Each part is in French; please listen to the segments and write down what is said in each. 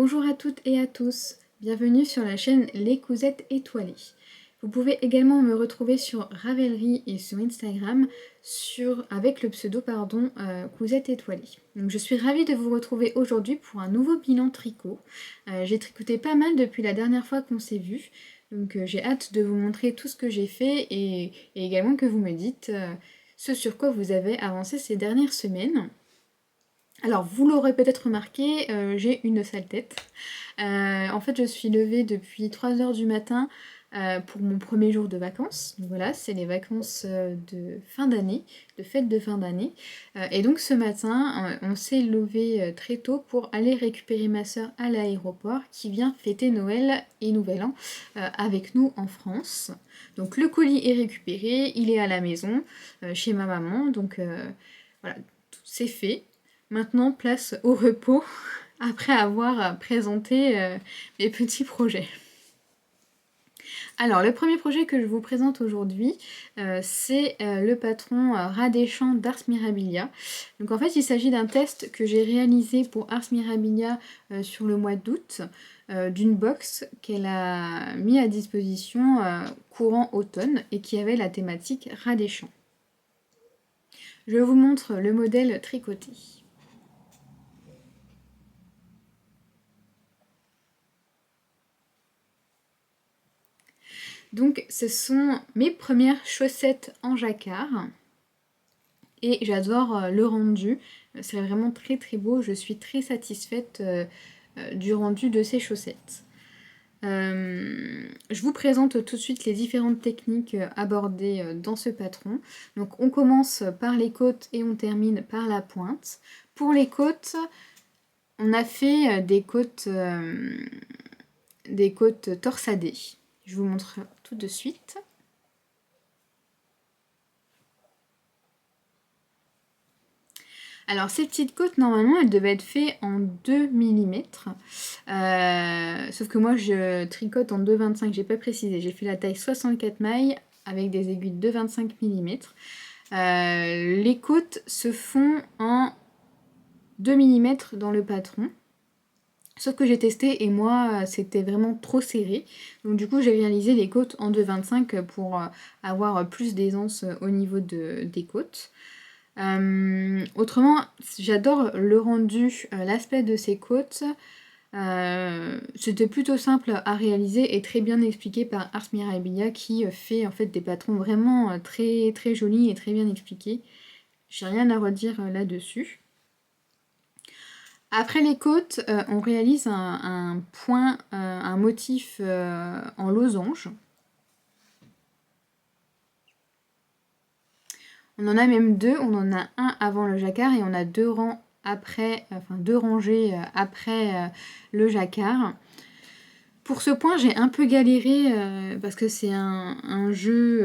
Bonjour à toutes et à tous, bienvenue sur la chaîne Les Cousettes Étoilées. Vous pouvez également me retrouver sur Ravelry et sur Instagram avec le pseudo Cousette Étoilée. Donc je suis ravie de vous retrouver aujourd'hui pour un nouveau bilan tricot. J'ai tricoté pas mal depuis la dernière fois qu'on s'est vu, donc j'ai hâte de vous montrer tout ce que j'ai fait et également que vous me dites ce sur quoi vous avez avancé ces dernières semaines. Alors, vous l'aurez peut-être remarqué, j'ai une sale tête. En fait, je suis levée depuis 3 h du matin pour mon premier jour de vacances. Donc voilà, c'est les vacances de fin d'année, de fête de fin d'année. Et donc ce matin, on s'est levé très tôt pour aller récupérer ma soeur à l'aéroport qui vient fêter Noël et Nouvel An avec nous en France. Donc le colis est récupéré, il est à la maison, chez ma maman. Donc voilà, tout c'est fait. Maintenant, place au repos après avoir présenté mes petits projets. Alors, le premier projet que je vous présente aujourd'hui, c'est le patron ras des champs d'Ars Mirabilia. Donc en fait, il s'agit d'un test que j'ai réalisé pour Ars Mirabilia sur le mois d'août, d'une box qu'elle a mis à disposition courant automne et qui avait la thématique ras des champs. Je vous montre le modèle tricoté. Donc ce sont mes premières chaussettes en jacquard et j'adore le rendu, c'est vraiment très très beau, je suis très satisfaite du rendu de ces chaussettes. Je vous présente tout de suite les différentes techniques abordées dans ce patron. Donc on commence par les côtes et on termine par la pointe. Pour les côtes, on a fait des côtes torsadées. Je vous montre tout de suite. Alors ces petites côtes, normalement, elles devaient être faites en 2 mm. Sauf que moi, je tricote en 2,25. J'ai pas précisé. J'ai fait la taille 64 mailles avec des aiguilles de 25 mm. Les côtes se font en 2 mm dans le patron. Sauf que j'ai testé et moi c'était vraiment trop serré. Donc du coup j'ai réalisé les côtes en 2,25 pour avoir plus d'aisance au niveau des côtes. Autrement, j'adore le rendu, l'aspect de ces côtes. C'était plutôt simple à réaliser et très bien expliqué par Ars Mirabilia qui fait en fait des patrons vraiment très très jolis et très bien expliqués. J'ai rien à redire là-dessus. Après les côtes, on réalise un point, un motif en losange. On en a même deux, on en a un avant le jacquard et on a deux rangs après, enfin deux rangées après le jacquard. Pour ce point, j'ai un peu galéré parce que c'est un jeu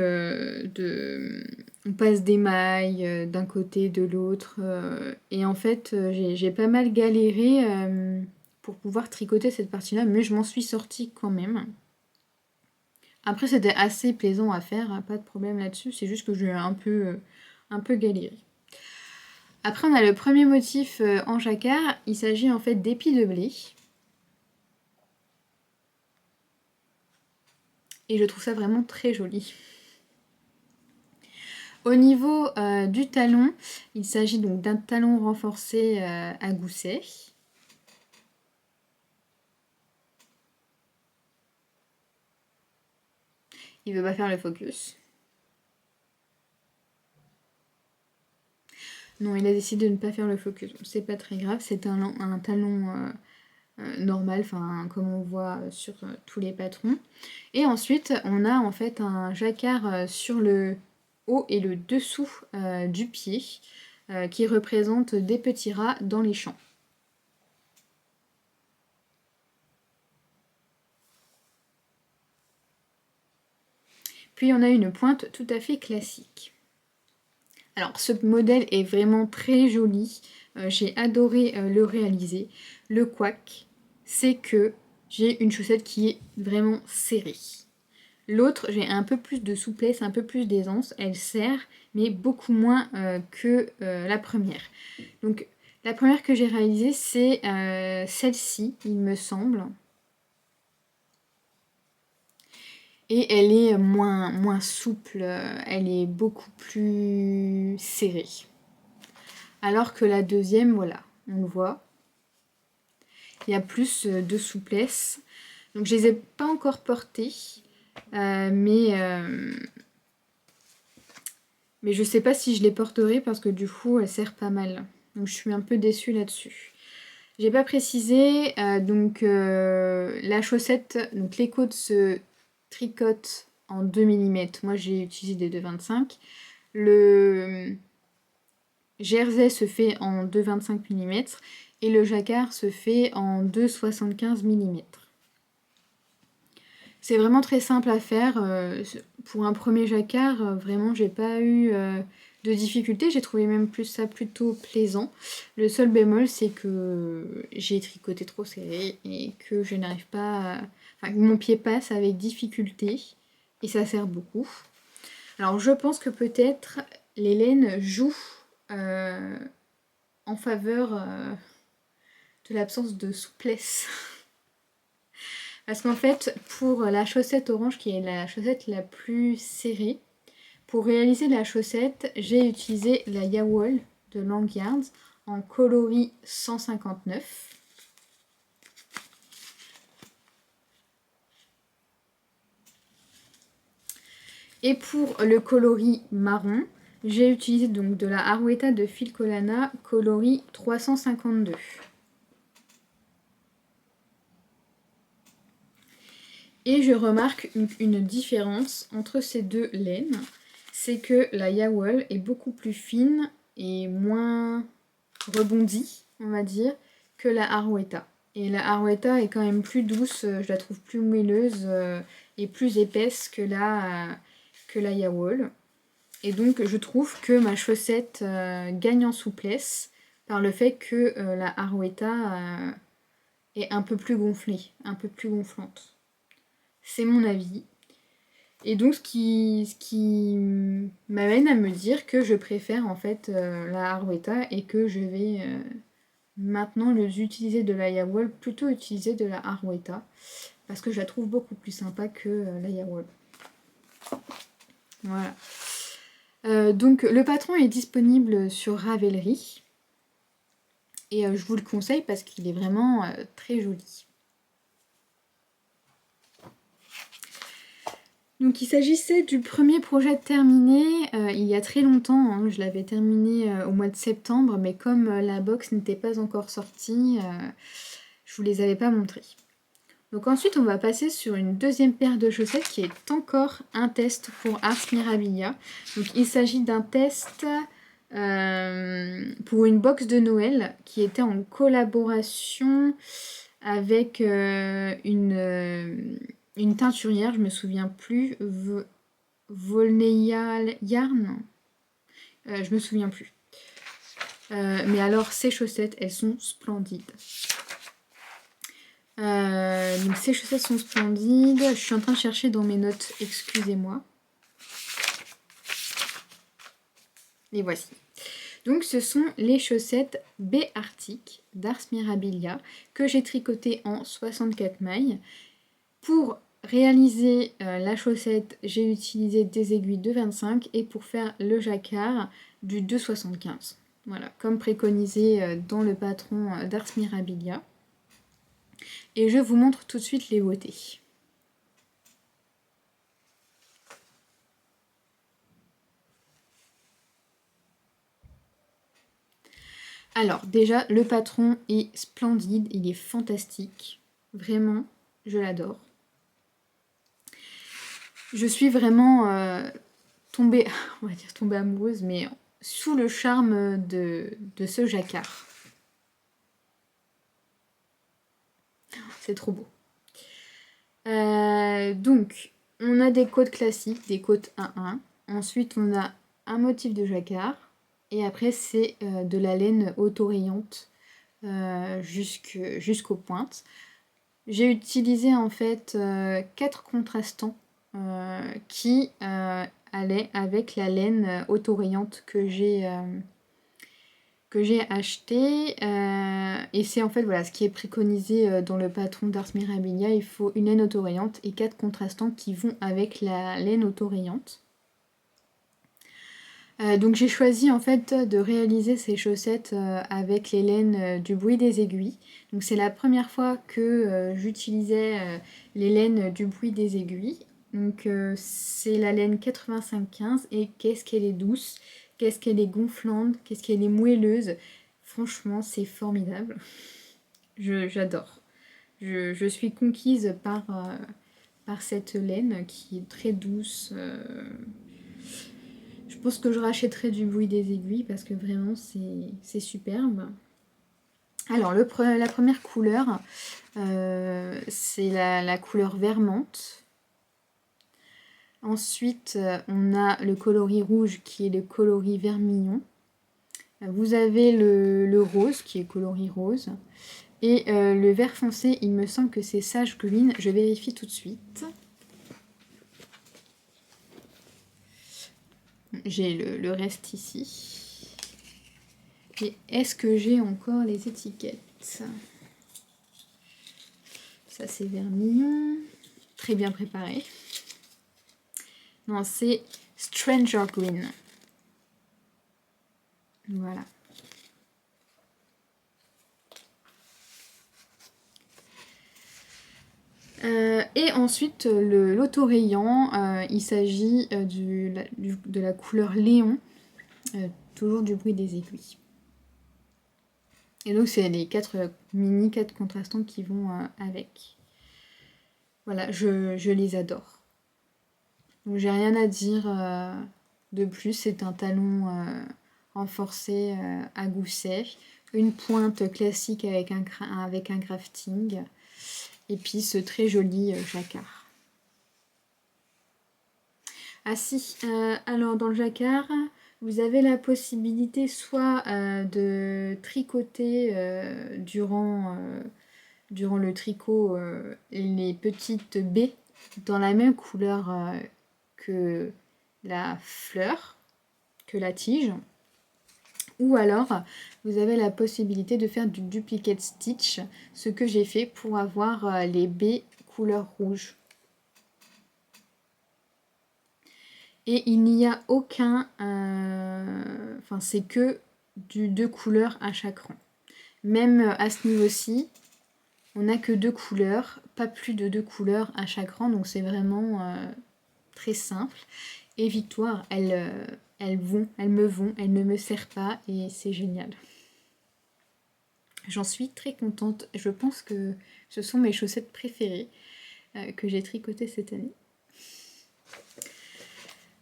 de... On passe des mailles d'un côté, de l'autre. Et en fait, j'ai pas mal galéré pour pouvoir tricoter cette partie-là, mais je m'en suis sortie quand même. Après, c'était assez plaisant à faire, hein, pas de problème là-dessus. C'est juste que j'ai un peu galéré. Après, on a le premier motif en jacquard. Il s'agit en fait d'épis de blé. Et je trouve ça vraiment très joli. Au niveau du talon, il s'agit donc d'un talon renforcé à gousset. Il ne veut pas faire le focus. Non, il a décidé de ne pas faire le focus. C'est pas très grave, c'est un talon normal, enfin comme on voit sur tous les patrons. Et ensuite, on a en fait un jacquard sur le haut et le dessous du pied qui représente des petits rats dans les champs. Puis on a une pointe tout à fait classique. Alors ce modèle est vraiment très joli, j'ai adoré le réaliser. Le couac, c'est que j'ai une chaussette qui est vraiment serrée. L'autre, j'ai un peu plus de souplesse, un peu plus d'aisance, elle serre, mais beaucoup moins que la première. Donc La première que j'ai réalisée, c'est celle-ci, il me semble. Et elle est moins souple, elle est beaucoup plus serrée. Alors que la deuxième, voilà, on le voit. Il y a plus de souplesse. Donc je les ai pas encore portées, mais je sais pas si je les porterai parce que du coup elles serrent pas mal. Donc je suis un peu déçue là-dessus. J'ai pas précisé, la chaussette, donc les côtes se tricotent en 2 mm. Moi j'ai utilisé des 2,25. Le jersey se fait en 2,25 mm et le jacquard se fait en 2,75 mm. C'est vraiment très simple à faire. Pour un premier jacquard, vraiment, j'ai pas eu de difficulté. J'ai trouvé même ça plutôt plaisant. Le seul bémol, c'est que j'ai tricoté trop serré et que je n'arrive pas... Enfin, mon pied passe avec difficulté et ça sert beaucoup. Alors, je pense que peut-être les laines jouent en faveur de l'absence de souplesse. Parce qu'en fait, pour la chaussette orange, qui est la chaussette la plus serrée, pour réaliser la chaussette, j'ai utilisé la Yawol de Langyards en coloris 159. Et pour le coloris marron, j'ai utilisé donc de la Arouetta de Filcolana coloris 352. Et je remarque une différence entre ces deux laines, c'est que la Yawol est beaucoup plus fine et moins rebondie, on va dire, que la Arouetta. Et la Arouetta est quand même plus douce, je la trouve plus moelleuse et plus épaisse que la Yawol. Et donc je trouve que ma chaussette gagne en souplesse par le fait que la Arouetta est un peu plus gonflée, un peu plus gonflante. C'est mon avis. Et donc ce qui m'amène à me dire que je préfère en fait la Arouetta et que je vais maintenant les utiliser de la Yawol plutôt utiliser de la Arouetta parce que je la trouve beaucoup plus sympa que la Yawol. Voilà. Donc le patron est disponible sur Ravelry et je vous le conseille parce qu'il est vraiment très joli. Donc il s'agissait du premier projet terminé il y a très longtemps, hein. Je l'avais terminé au mois de septembre, mais comme la box n'était pas encore sortie, je vous les avais pas montrés. Donc ensuite on va passer sur une deuxième paire de chaussettes qui est encore un test pour Ars Mirabilia. Donc il s'agit d'un test pour une box de Noël qui était en collaboration avec une teinturière, je me souviens plus, Volneia Yarn, je me souviens plus. Mais alors ces chaussettes, elles sont splendides. Donc ces chaussettes sont splendides. Je suis en train de chercher dans mes notes, excusez-moi. Les voici. Donc ce sont les chaussettes B Arctic d'Ars Mirabilia que j'ai tricotées en 64 mailles. Pour réaliser la chaussette, j'ai utilisé des aiguilles de 25 et pour faire le jacquard du 2,75. Voilà, comme préconisé dans le patron d'Ars Mirabilia. Et je vous montre tout de suite les beautés. Alors déjà, le patron est splendide, il est fantastique. Vraiment, je l'adore. Je suis vraiment tombée, on va dire tombée amoureuse, mais sous le charme de ce jacquard. C'est trop beau. Donc, on a des côtes classiques, des côtes 1-1. Ensuite, on a un motif de jacquard. Et après, c'est de la laine autorayante jusqu'aux pointes. J'ai utilisé en fait 4 contrastants qui allaient avec la laine autorayante que que j'ai acheté. Et c'est en fait voilà ce qui est préconisé dans le patron d'Ars Mirabilia. Il faut une laine autorayante et 4 contrastants qui vont avec la laine autorayante. Donc j'ai choisi en fait de réaliser ces chaussettes avec les laines du bruit des aiguilles. Donc c'est la première fois que j'utilisais les laines du bruit des aiguilles. Donc c'est la laine 85-15 et qu'est-ce qu'elle est douce, qu'est-ce qu'elle est gonflante, qu'est-ce qu'elle est moelleuse. Franchement c'est formidable. J'adore. Je suis conquise par cette laine qui est très douce. Je pense que je rachèterai du bruit des aiguilles parce que vraiment c'est superbe. Alors la première couleur, c'est la couleur vert menthe. Ensuite, on a le coloris rouge qui est le coloris vermillon. Vous avez le rose qui est coloris rose. Et le vert foncé, il me semble que c'est Sage Green. Je vérifie tout de suite. J'ai le reste ici. Et est-ce que j'ai encore les étiquettes? Ça c'est vermillon. Très bien préparé. Non, c'est Stranger Green. Voilà. Et ensuite, l'autorayant, il s'agit de la couleur Léon, toujours du bruit des aiguilles. Et donc, c'est les 4 contrastants qui vont avec. Voilà, je les adore. Donc, j'ai rien à dire de plus. C'est un talon renforcé à gousset, une pointe classique avec un crafting. Et puis ce très joli jacquard. Ah si, alors dans le jacquard, vous avez la possibilité soit de tricoter durant le tricot les petites baies dans la même couleur que la fleur, que la tige. Ou alors, vous avez la possibilité de faire du duplicate stitch, ce que j'ai fait pour avoir les baies couleur rouge. Et il n'y a aucun... Enfin, c'est que du 2 couleurs à chaque rang. Même à ce niveau-ci, on n'a que 2 couleurs, pas plus de 2 couleurs à chaque rang, donc c'est vraiment très simple. Et Victoire, elles ne me servent pas et c'est génial. J'en suis très contente. Je pense que ce sont mes chaussettes préférées que j'ai tricotées cette année.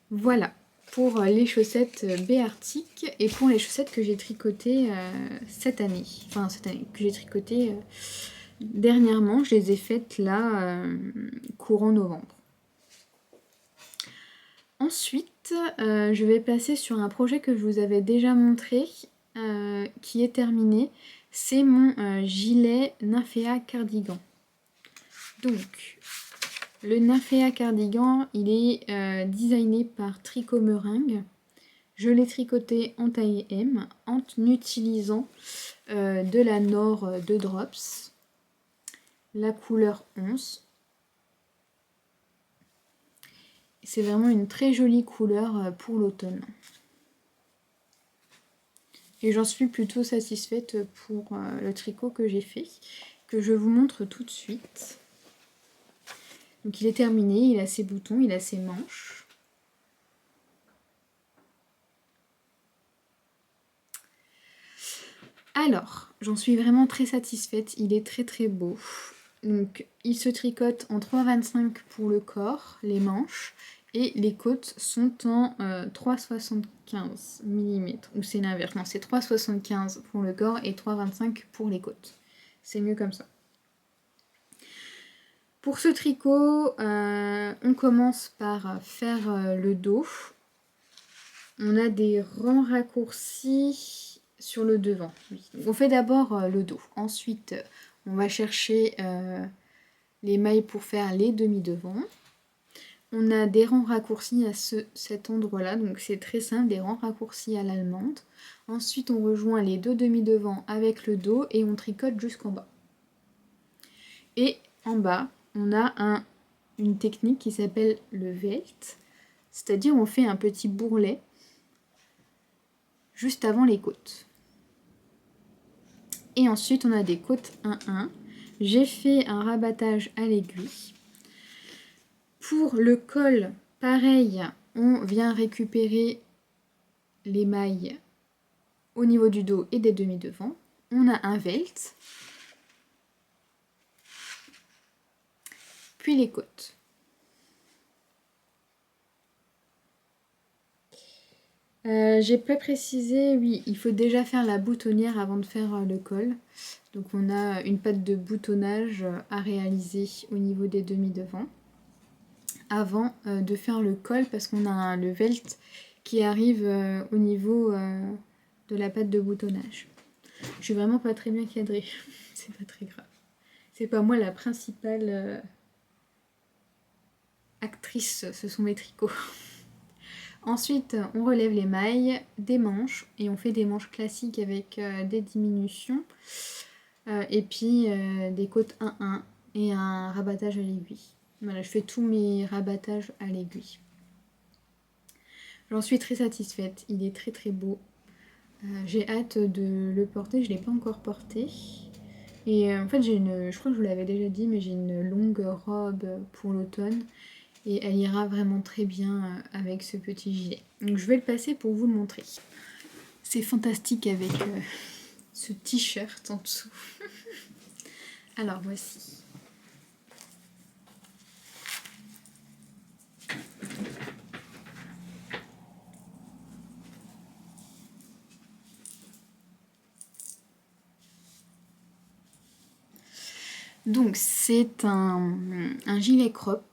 Voilà pour les chaussettes B-Arctic et pour les chaussettes que j'ai tricotées cette année. Enfin cette année, que j'ai tricotées dernièrement. Je les ai faites là courant novembre. Ensuite, je vais passer sur un projet que je vous avais déjà montré, qui est terminé. C'est mon gilet Nymphéa cardigan. Donc, le Nymphéa cardigan, il est designé par Tricot Meringue. Je l'ai tricoté en taille M en utilisant de la Nord de Drops, la couleur 11. C'est vraiment une très jolie couleur pour l'automne. Et j'en suis plutôt satisfaite pour le tricot que j'ai fait, que je vous montre tout de suite. Donc il est terminé, il a ses boutons, il a ses manches. Alors, j'en suis vraiment très satisfaite, il est très très beau. Donc il se tricote en 3,25 pour le corps, les manches, et les côtes sont en 3,75 mm. Ou c'est l'inverse, non, c'est 3,75 pour le corps et 3,25 pour les côtes. C'est mieux comme ça. Pour ce tricot, on commence par faire le dos. On a des rangs raccourcis sur le devant. Oui. On fait d'abord le dos. Ensuite, on va chercher les mailles pour faire les demi-devants. On a des rangs raccourcis à cet endroit-là, donc c'est très simple, des rangs raccourcis à l'allemande. Ensuite, on rejoint les deux demi-devants avec le dos et on tricote jusqu'en bas. Et en bas, on a une technique qui s'appelle le Welt, c'est-à-dire on fait un petit bourrelet juste avant les côtes. Et ensuite, on a des côtes 1-1. J'ai fait un rabattage à l'aiguille. Pour le col, pareil, on vient récupérer les mailles au niveau du dos et des demi-devants. On a un Welt, puis les côtes. J'ai pas précisé, oui, il faut déjà faire la boutonnière avant de faire le col. Donc on a une patte de boutonnage à réaliser au niveau des demi-devants avant de faire le col parce qu'on a le Welt qui arrive au niveau de la patte de boutonnage. Je suis vraiment pas très bien cadrée, c'est pas très grave. C'est pas moi la principale actrice, ce sont mes tricots. Ensuite, on relève les mailles, des manches, et on fait des manches classiques avec des diminutions, et puis des côtes 1-1 et un rabattage à l'aiguille. Voilà, je fais tous mes rabattages à l'aiguille. J'en suis très satisfaite, il est très très beau. J'ai hâte de le porter, je ne l'ai pas encore porté. Et en fait, je crois que je vous l'avais déjà dit, mais j'ai une longue robe pour l'automne. Et elle ira vraiment très bien avec ce petit gilet. Donc je vais le passer pour vous le montrer. C'est fantastique avec ce t-shirt en dessous. Alors voici. Donc c'est un gilet cropped.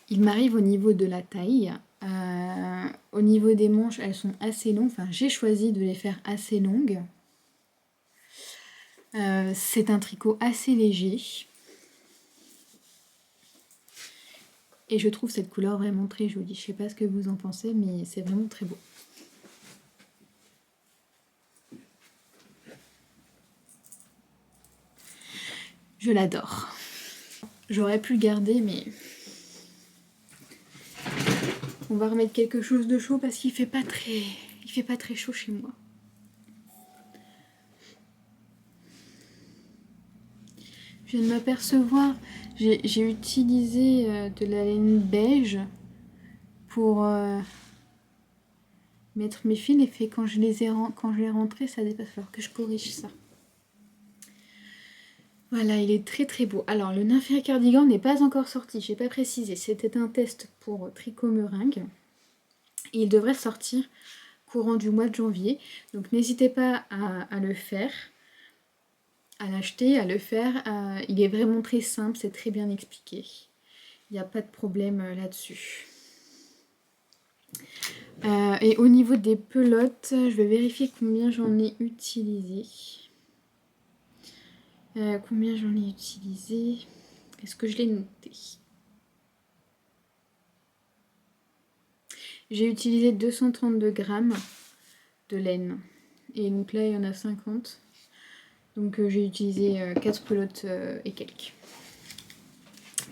Il m'arrive au niveau de la taille. Au niveau des manches, elles sont assez longues. Enfin, j'ai choisi de les faire assez longues. C'est un tricot assez léger. Et je trouve cette couleur vraiment très jolie. Je sais pas ce que vous en pensez, mais c'est vraiment très beau. Je l'adore. J'aurais pu le garder, mais on va remettre quelque chose de chaud parce qu'il fait pas très chaud chez moi. Je viens de m'apercevoir, j'ai utilisé de la laine beige pour mettre mes fils, et quand je les ai rentrés, ça dépasse. Alors que je corrige ça. Voilà, il est très très beau. Alors, le Nymphéa Cardigan n'est pas encore sorti, je n'ai pas précisé. C'était un test pour Tricot Meringue. Et il devrait sortir courant du mois de janvier. Donc, n'hésitez pas à le faire, à l'acheter, à le faire. Il est vraiment très simple, c'est très bien expliqué. Il n'y a pas de problème là-dessus. Et au niveau des pelotes, je vais vérifier combien j'en ai utilisé. Combien j'en ai utilisé? Est-ce que je l'ai noté? J'ai utilisé 232 grammes de laine. Et donc là, il y en a 50. Donc j'ai utilisé 4 pelotes et quelques.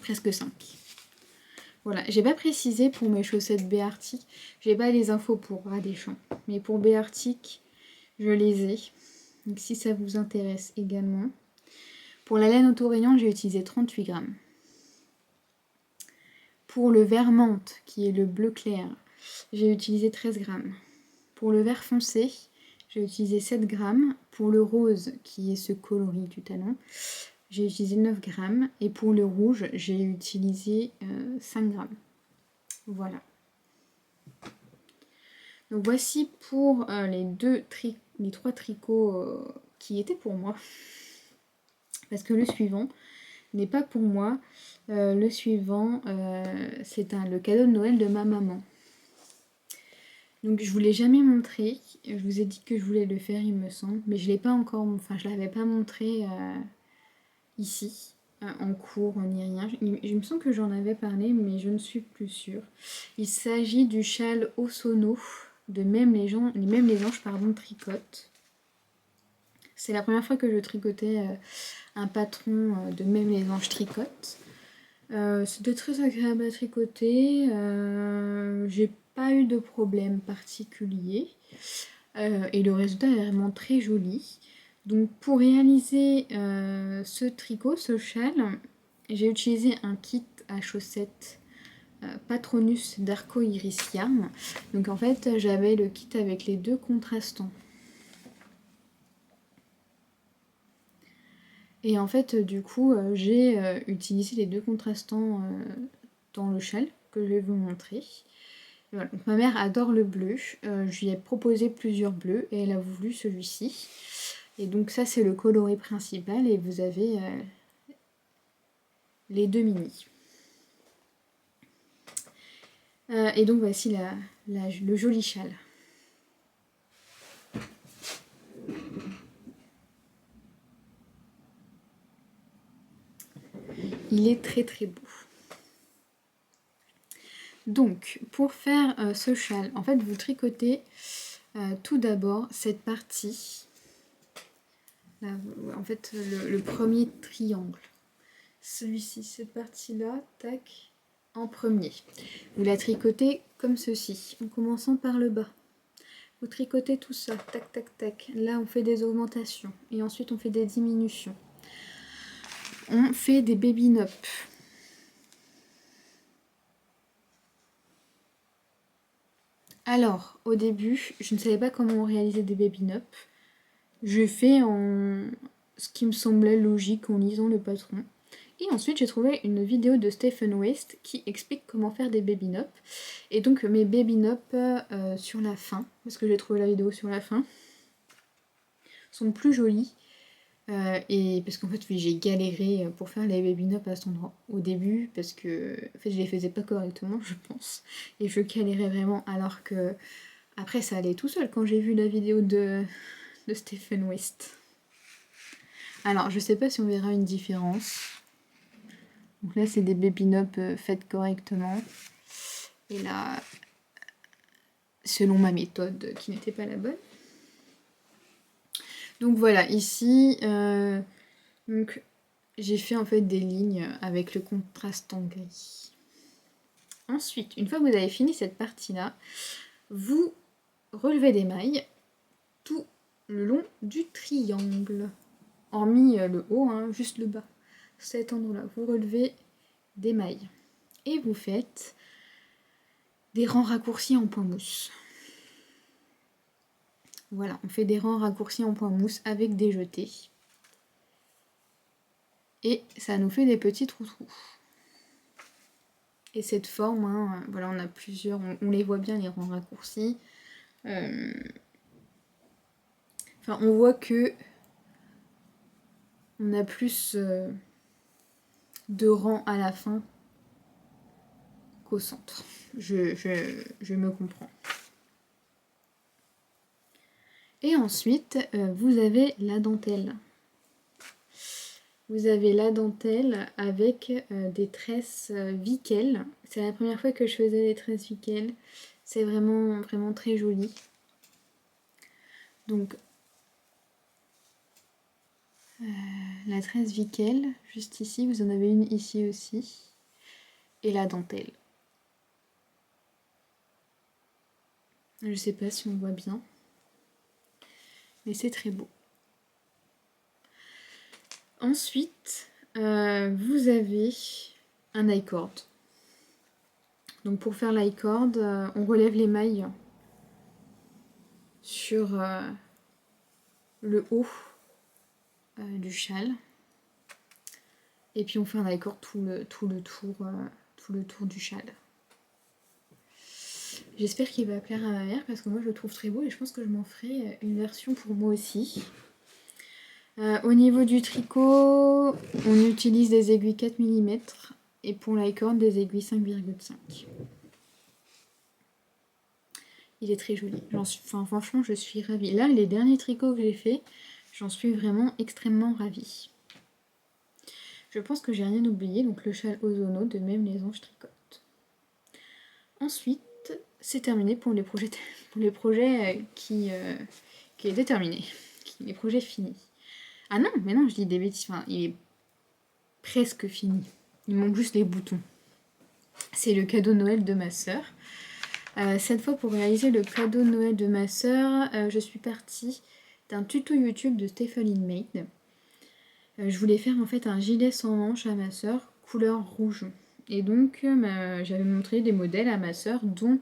Presque 5. Voilà, j'ai pas précisé pour mes chaussettes Béartic. J'ai pas les infos pour Radéchamps. Mais pour Béartic, je les ai. Donc si ça vous intéresse également. Pour la laine auto-rayante, j'ai utilisé 38 grammes. Pour le vert menthe, qui est le bleu clair, j'ai utilisé 13 grammes. Pour le vert foncé, j'ai utilisé 7 grammes. Pour le rose, qui est ce coloris du talon, j'ai utilisé 9 grammes. Et pour le rouge, j'ai utilisé 5 grammes. Voilà. Donc voici pour les 3 tricots qui étaient pour moi. Parce que le suivant n'est pas pour moi. Le suivant, c'est le cadeau de Noël de ma maman. Donc je vous l'ai jamais montré. Je vous ai dit que je voulais le faire, il me semble. Mais je l'ai pas encore, enfin je l'avais pas montré ici. en cours ni rien. Je me sens que j'en avais parlé, mais je ne suis plus sûre. Il s'agit du châle Osono de Même les anges tricotent. C'est la première fois que je tricotais un patron de Même les anges tricotent. C'était très agréable à tricoter. J'ai pas eu de problème particulier. Et le résultat est vraiment très joli. Donc pour réaliser ce tricot, ce châle, j'ai utilisé un kit à chaussettes Patronus d'Arco Iris Yarn. Donc en fait j'avais le kit avec les deux contrastants. Et en fait du coup j'ai utilisé les deux contrastants dans le châle que je vais vous montrer. Voilà. Donc, ma mère adore le bleu, je lui ai proposé plusieurs bleus et elle a voulu celui-ci. Et donc ça c'est le coloris principal et vous avez les deux mini. Et donc voici le joli châle. Il est très très beau. Donc pour faire ce châle, en fait vous tricotez tout d'abord cette partie, là, en fait le premier triangle. Celui-ci, cette partie-là, tac, en premier. Vous la tricotez comme ceci, en commençant par le bas. Vous tricotez tout ça, tac, tac, tac. Là, on fait des augmentations. Et ensuite, on fait des diminutions. On fait des baby-up. Alors, au début, je ne savais pas comment réaliser des baby-up. J'ai fait en ce qui me semblait logique en lisant le patron. Et ensuite, j'ai trouvé une vidéo de Stephen West qui explique comment faire des baby-up. Et donc, mes baby-up sur la fin, parce que j'ai trouvé la vidéo sur la fin, sont plus jolies. Et parce qu'en fait, oui, j'ai galéré pour faire les baby-up à cet endroit au début, parce que en fait, je les faisais pas correctement, je pense. Et je galérais vraiment, alors que après, ça allait tout seul quand j'ai vu la vidéo de Stephen West. Alors, je sais pas si on verra une différence. Donc là, c'est des baby-up faites correctement. Et là, selon ma méthode qui n'était pas la bonne. Donc voilà, ici, donc, j'ai fait en fait des lignes avec le contrastant gris. Ensuite, une fois que vous avez fini cette partie-là, vous relevez des mailles tout le long du triangle. Hormis le haut, hein, juste le bas. Cet endroit-là, vous relevez des mailles. Et vous faites des rangs raccourcis en point mousse. Voilà, on fait des rangs raccourcis en point mousse avec des jetés. Et ça nous fait des petits trous-trous. Et cette forme, hein, voilà, on a plusieurs, on les voit bien les rangs raccourcis. Enfin, on voit que on a plus de rangs à la fin qu'au centre. Je me comprends. Et ensuite, vous avez la dentelle. Vous avez la dentelle avec des tresses Vickel. C'est la première fois que je faisais des tresses Vickel. C'est vraiment, vraiment très joli. Donc, la tresse Vickel, juste ici. Vous en avez une ici aussi. Et la dentelle. Je sais pas si on voit bien. Mais c'est très beau. Ensuite, vous avez un I-cord. Donc pour faire l'i-cord, on relève les mailles sur le haut du châle. Et puis on fait un i-cord tout le tour du châle. J'espère qu'il va plaire à ma mère parce que moi je le trouve très beau et je pense que je m'en ferai une version pour moi aussi. Au niveau du tricot, on utilise des aiguilles 4 mm et pour l'i-cord des aiguilles 5,5. Il est très joli. Franchement, je suis ravie. Là, les derniers tricots que j'ai faits, j'en suis vraiment extrêmement ravie. Je pense que j'ai rien oublié, donc le châle Ozono de Même les Anges Tricotent. Ensuite, c'est terminé pour les projets, qui étaient terminés, les projets finis. Ah non, mais non, je dis des bêtises, enfin, il est presque fini. Il manque juste les boutons. C'est le cadeau de Noël de ma sœur. Cette fois, pour réaliser le cadeau de Noël de ma sœur, je suis partie d'un tuto YouTube de Stephanie Made. Je voulais faire en fait un gilet sans manches à ma sœur, couleur rouge. Et donc, j'avais montré des modèles à ma sœur, dont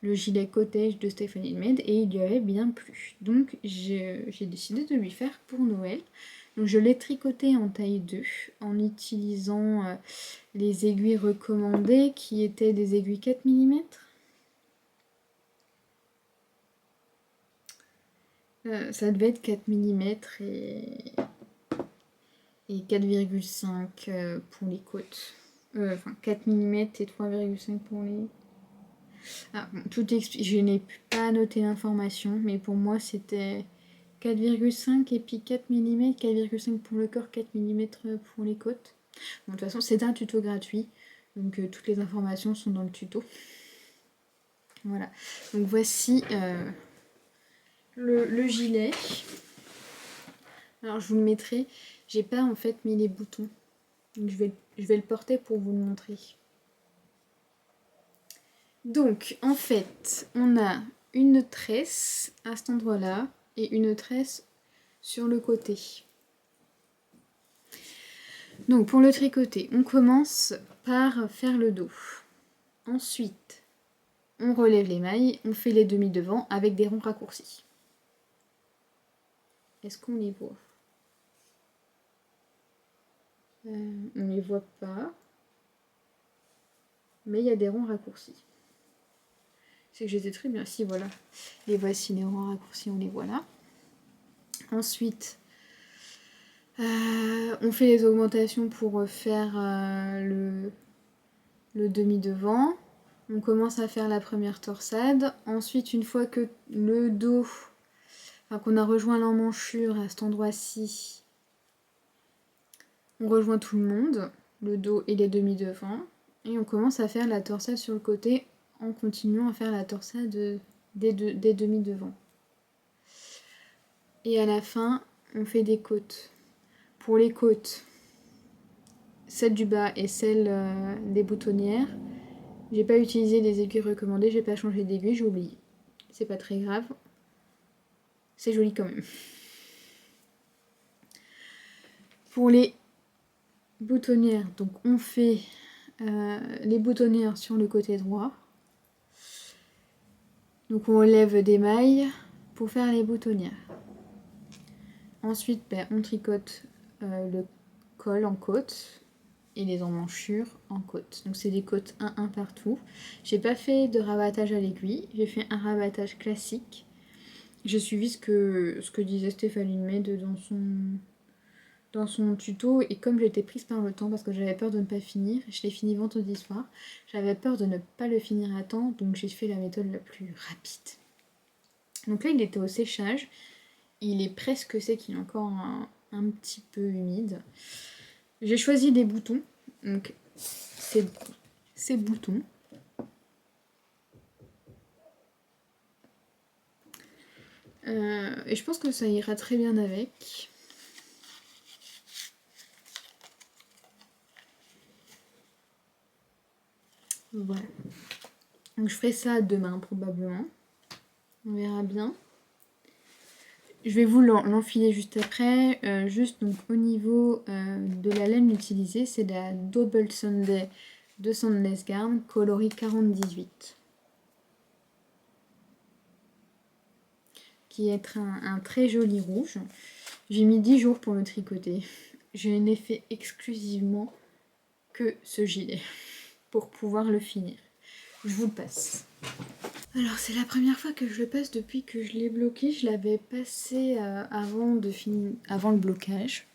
le gilet cottage de Stephanie Made, et il lui avait bien plu. Donc, j'ai décidé de lui faire pour Noël. Donc, je l'ai tricoté en taille 2, en utilisant les aiguilles recommandées, qui étaient des aiguilles 4 mm. Ça devait être 4 mm et 4,5 pour les côtes. Enfin, 4 mm et 3,5 pour les... Ah, bon, tout explique. Je n'ai pas noté l'information, mais pour moi c'était 4,5 et puis 4 mm, 4,5 pour le corps, 4 mm pour les côtes. Bon, de toute façon, c'est un tuto gratuit, donc toutes les informations sont dans le tuto. Voilà. Donc voici le gilet. Alors je vous le mettrai. J'ai pas en fait mis les boutons. Donc je vais le porter pour vous le montrer. Donc en fait, on a une tresse à cet endroit-là et une tresse sur le côté. Donc pour le tricoter, on commence par faire le dos. Ensuite, on relève les mailles, on fait les demi devant avec des ronds raccourcis. Est-ce qu'on les voit? On ne les voit pas. Mais il y a des ronds raccourcis. C'est que j'étais très bien. Si, voilà. Les voici, les ronds raccourcis, on les voit là. Ensuite, on fait les augmentations pour faire le demi-devant. On commence à faire la première torsade. Ensuite, une fois que le dos, enfin qu'on a rejoint l'emmanchure à cet endroit-ci, on rejoint tout le monde, le dos et les demi-devants. Et on commence à faire la torsade sur le côté en continuant à faire la torsade des demi-devants. Et à la fin, on fait des côtes. Pour les côtes, celle du bas et celle des boutonnières, j'ai pas utilisé les aiguilles recommandées, j'ai pas changé d'aiguille, j'ai oublié. C'est pas très grave. C'est joli quand même. Pour les boutonnières, donc on fait les boutonnières sur le côté droit. Donc on lève des mailles pour faire les boutonnières. Ensuite, on tricote le col en côte et les emmanchures en côte. Donc c'est des côtes 1-1 partout. J'ai pas fait de rabattage à l'aiguille, j'ai fait un rabattage classique. J'ai suivi ce que disait Stéphanie Made dans son tuto, et comme j'étais prise par le temps parce que j'avais peur de ne pas finir, je l'ai fini vendredi soir, j'avais peur de ne pas le finir à temps, donc j'ai fait la méthode la plus rapide. Donc là il était au séchage, il est presque sec, il est encore un petit peu humide. J'ai choisi des boutons, donc ces boutons. Et je pense que ça ira très bien avec. Voilà. Donc je ferai ça demain probablement. On verra bien. Je vais vous l'enfiler juste après. Juste donc au niveau de la laine utilisée, c'est la Double Sunday de Sandless Garn, coloris 4018. Qui est un très joli rouge. J'ai mis 10 jours pour le tricoter. Je n'ai fait exclusivement que ce gilet pour pouvoir le finir. Je vous le passe. Alors c'est la première fois que je le passe depuis que je l'ai bloqué. Je l'avais passé avant le blocage.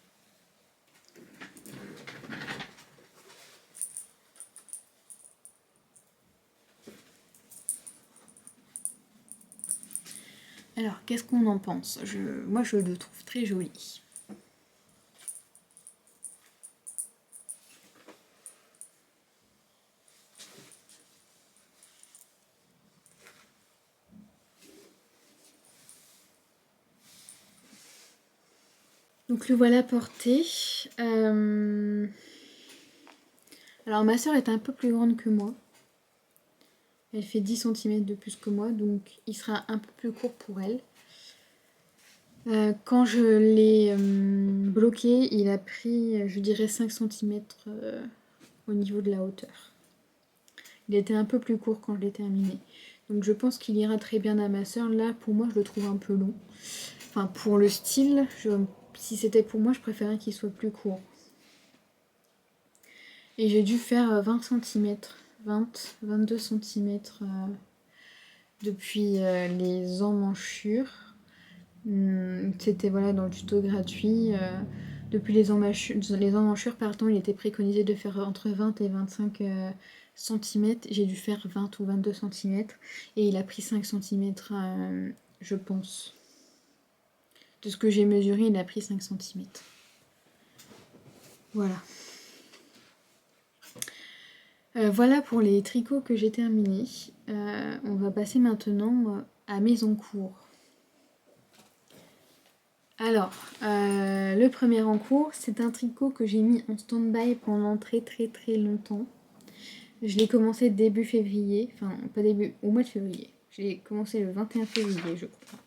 Alors qu'est-ce qu'on en pense? Moi je le trouve très joli. Donc le voilà porté. Alors ma soeur est un peu plus grande que moi. Elle fait 10 cm de plus que moi, donc il sera un peu plus court pour elle. Quand je l'ai bloqué, il a pris, je dirais, 5 cm au niveau de la hauteur. Il était un peu plus court quand je l'ai terminé. Donc je pense qu'il ira très bien à ma soeur. Là, pour moi, je le trouve un peu long. Enfin, pour le style, si c'était pour moi, je préférais qu'il soit plus court. Et j'ai dû faire 20 cm, 22 cm depuis les emmanchures. C'était voilà, dans le tuto gratuit. Depuis les emmanchures, pardon, il était préconisé de faire entre 20 et 25 cm. J'ai dû faire 20 ou 22 cm. Et il a pris 5 cm, je pense. De ce que j'ai mesuré, il a pris 5 cm. Voilà. Voilà pour les tricots que j'ai terminés. On va passer maintenant à mes encours. Alors, le premier encours, c'est un tricot que j'ai mis en stand-by pendant très longtemps. Je l'ai commencé début février, enfin pas début, au mois de février. Je l'ai commencé le 21 février, je crois.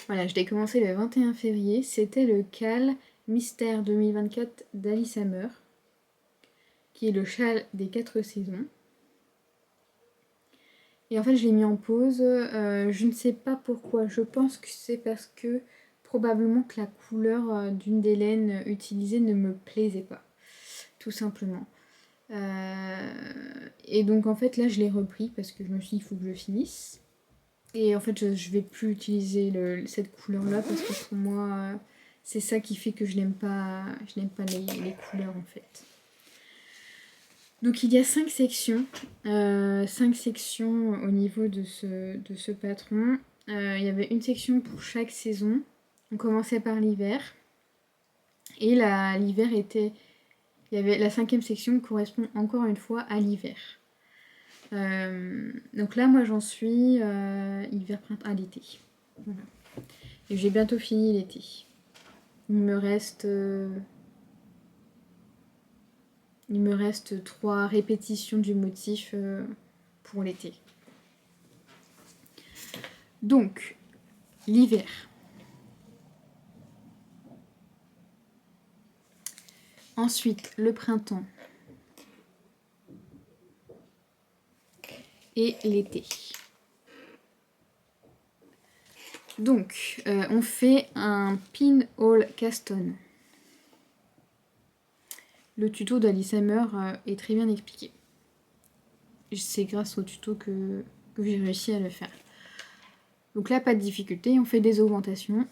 Voilà, je l'ai commencé le 21 février. C'était le châle Mystère 2024 d'Alice Hammer, qui est le châle des 4 saisons. Et en fait, je l'ai mis en pause. Je ne sais pas pourquoi. Je pense que c'est parce que probablement que la couleur d'une des laines utilisées ne me plaisait pas. Tout simplement. Et donc en fait là je l'ai repris parce que je me suis dit il faut que je finisse. Et en fait je vais plus utiliser cette couleur là parce que pour moi c'est ça qui fait que je n'aime pas les couleurs en fait. Donc il y a 5 sections. 5 sections au niveau de ce patron. Il y avait une section pour chaque saison. On commençait par l'hiver. Et l'hiver était... Il y avait la 5e section qui correspond encore une fois à l'hiver. Donc là, moi, j'en suis hiver, printemps, à l'été. Voilà. Et j'ai bientôt fini l'été. Il me reste 3 répétitions du motif pour l'été. Donc, l'hiver. Ensuite, le printemps. Et l'été. Donc, on fait un pinhole caston. Le tuto d'Alice Hammer est très bien expliqué. C'est grâce au tuto que j'ai réussi à le faire. Donc là, pas de difficulté, on fait des augmentations.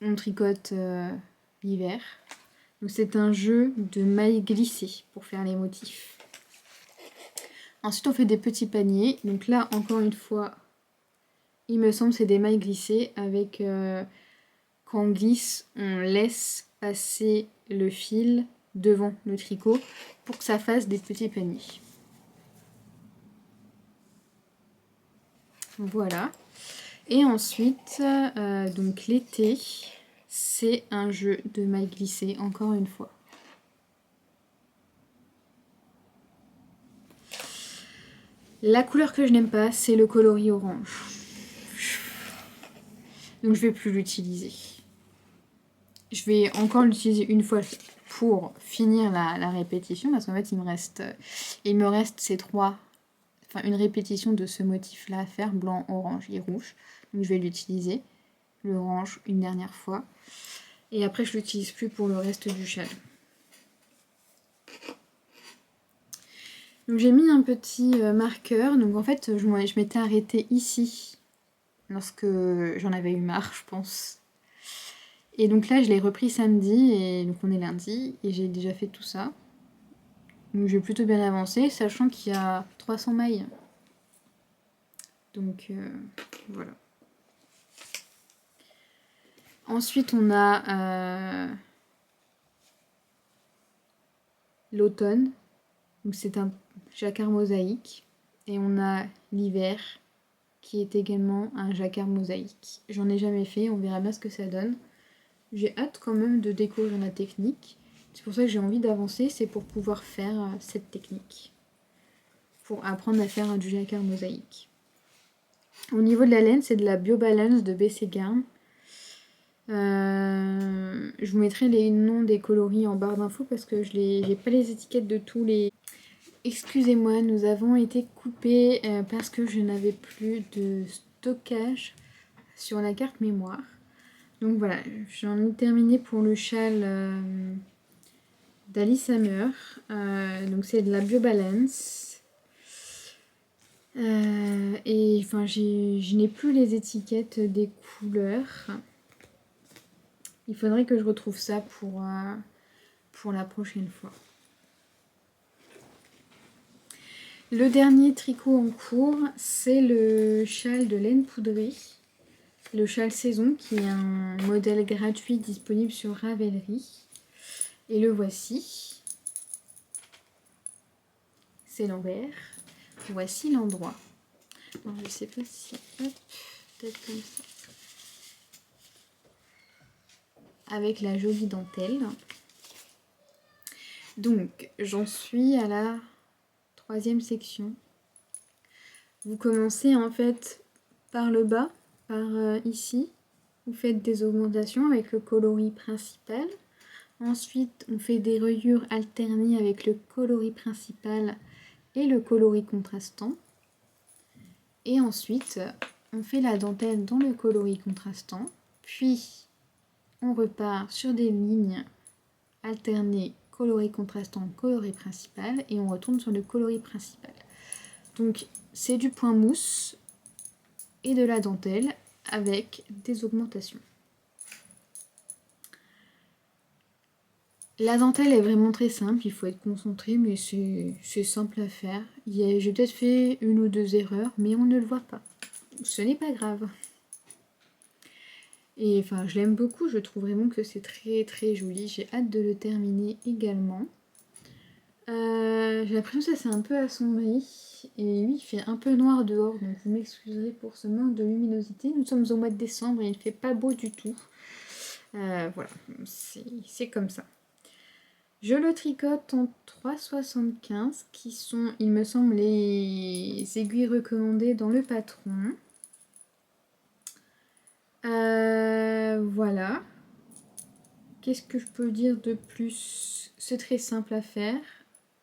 On tricote l'hiver. Donc c'est un jeu de mailles glissées pour faire les motifs. Ensuite, on fait des petits paniers. Donc là, encore une fois, il me semble c'est des mailles glissées avec... quand on glisse, on laisse passer le fil devant le tricot pour que ça fasse des petits paniers. Voilà. Et ensuite, donc l'été, c'est un jeu de mailles glissées, encore une fois. La couleur que je n'aime pas, c'est le coloris orange. Donc je vais plus l'utiliser. Je vais encore l'utiliser une fois pour finir la répétition, parce qu'en fait il me reste ces 3, enfin une répétition de ce motif là à faire, blanc, orange et rouge. Donc je vais l'utiliser, l'orange, une dernière fois. Et après je l'utilise plus pour le reste du châle. Donc j'ai mis un petit marqueur, donc en fait je m'étais arrêtée ici lorsque j'en avais eu marre, je pense. Et donc là je l'ai repris samedi, et donc on est lundi, et j'ai déjà fait tout ça. Donc j'ai plutôt bien avancé, sachant qu'il y a 300 mailles. Donc voilà. Ensuite on a l'automne, donc c'est un jacquard mosaïque, et on a l'hiver qui est également un jacquard mosaïque. J'en ai jamais fait, on verra bien ce que ça donne. j'ai hâte quand même de découvrir la technique. C'est pour ça que j'ai envie d'avancer, c'est pour pouvoir faire cette technique. Pour apprendre à faire du jacquard mosaïque. Au niveau de la laine, c'est de la BioBalance de BC Garn. Je vous mettrai les noms des coloris en barre d'infos parce que je n'ai pas les étiquettes de tous les... Excusez-moi, nous avons été coupés parce que je n'avais plus de stockage sur la carte mémoire. Donc voilà, j'en ai terminé pour le châle d'Alice Hammer. Donc c'est de la BioBalance. Et enfin, je n'ai plus les étiquettes des couleurs. Il faudrait que je retrouve ça pour la prochaine fois. Le dernier tricot en cours, c'est le châle de laine poudrée. Le châle saison qui est un modèle gratuit disponible sur Ravelry. Et le voici. C'est l'envers. Voici l'endroit. Alors, je sais pas si... Hop, peut-être comme ça. Avec la jolie dentelle. Donc, j'en suis à la 3e section. Vous commencez en fait par le bas, par ici. Vous faites des augmentations avec le coloris principal. Ensuite, on fait des rayures alternées avec le coloris principal et le coloris contrastant. Et ensuite, on fait la dentelle dans le coloris contrastant. Puis, on repart sur des lignes alternées, coloris contrastant, coloris principal. Et on retourne sur le coloris principal. Donc, c'est du point mousse et de la dentelle avec des augmentations. La dentelle est vraiment très simple, il faut être concentré, mais c'est simple à faire. J'ai peut-être fait 1 ou 2 erreurs, mais on ne le voit pas. Ce n'est pas grave. Et enfin, je l'aime beaucoup, je trouve vraiment que c'est très très joli. J'ai hâte de le terminer également. J'ai l'impression que ça s'est un peu assombri. Et oui, il fait un peu noir dehors, donc vous m'excuserez pour ce manque de luminosité. Nous sommes au mois de décembre et il ne fait pas beau du tout. Voilà, c'est comme ça. Je le tricote en 3,75 qui sont, il me semble, les aiguilles recommandées dans le patron. Voilà. Qu'est-ce que je peux dire de plus? C'est très simple à faire.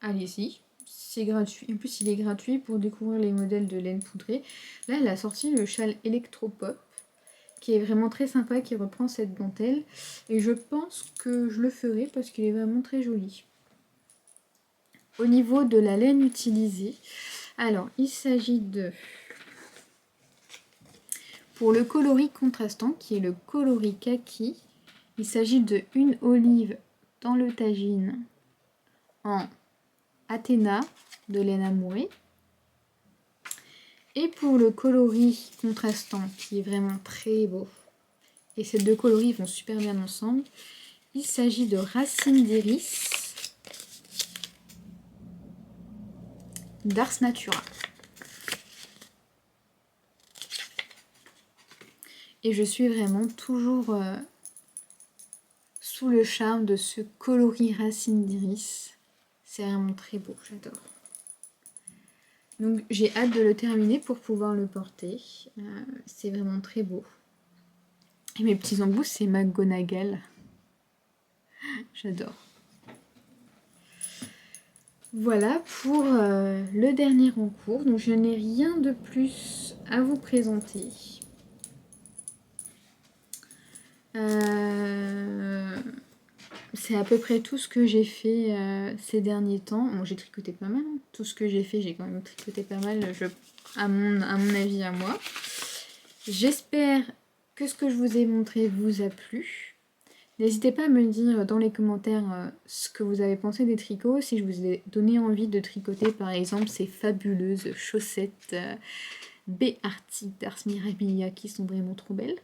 Allez-y. C'est gratuit. En plus, il est gratuit pour découvrir les modèles de laine poudrée. Là, elle a sorti le châle Electropop, qui est vraiment très sympa, qui reprend cette dentelle. Et je pense que je le ferai parce qu'il est vraiment très joli. Au niveau de la laine utilisée, alors il s'agit de... Pour le coloris contrastant, qui est le coloris kaki, il s'agit de une olive dans le tagine en Athéna de laine amourée. Et pour le coloris contrastant, qui est vraiment très beau, et ces deux coloris vont super bien ensemble, il s'agit de Racine d'Iris d'Ars Natura. Et je suis vraiment toujours sous le charme de ce coloris Racine d'Iris. C'est vraiment très beau, j'adore. Donc j'ai hâte de le terminer pour pouvoir le porter. C'est vraiment très beau. Et mes petits embouts, c'est McGonagall. J'adore. Voilà pour le dernier en cours. Donc je n'ai rien de plus à vous présenter. C'est à peu près tout ce que j'ai fait ces derniers temps. Bon, j'ai tricoté pas mal. Hein. Tout ce que j'ai fait, j'ai quand même tricoté pas mal, à mon avis, à moi. J'espère que ce que je vous ai montré vous a plu. N'hésitez pas à me dire dans les commentaires ce que vous avez pensé des tricots. Si je vous ai donné envie de tricoter, par exemple, ces fabuleuses chaussettes B-Arctic d'Ars Mirabilia qui sont vraiment trop belles.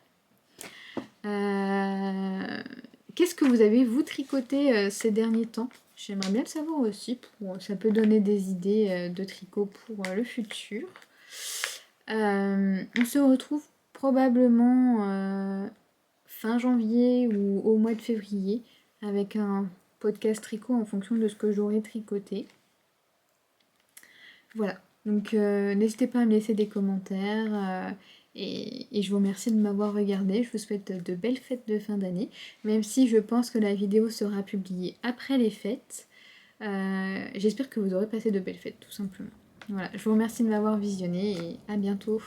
Qu'est-ce que vous avez, vous, tricoté ces derniers temps? J'aimerais bien le savoir aussi. Ça peut donner des idées de tricot pour le futur. On se retrouve probablement fin janvier ou au mois de février avec un podcast tricot en fonction de ce que j'aurai tricoté. Voilà, donc n'hésitez pas à me laisser des commentaires et je vous remercie de m'avoir regardé. Je vous souhaite de belles fêtes de fin d'année, même si je pense que la vidéo sera publiée après les fêtes. J'espère que vous aurez passé de belles fêtes, tout simplement. Voilà, je vous remercie de m'avoir visionné et à bientôt.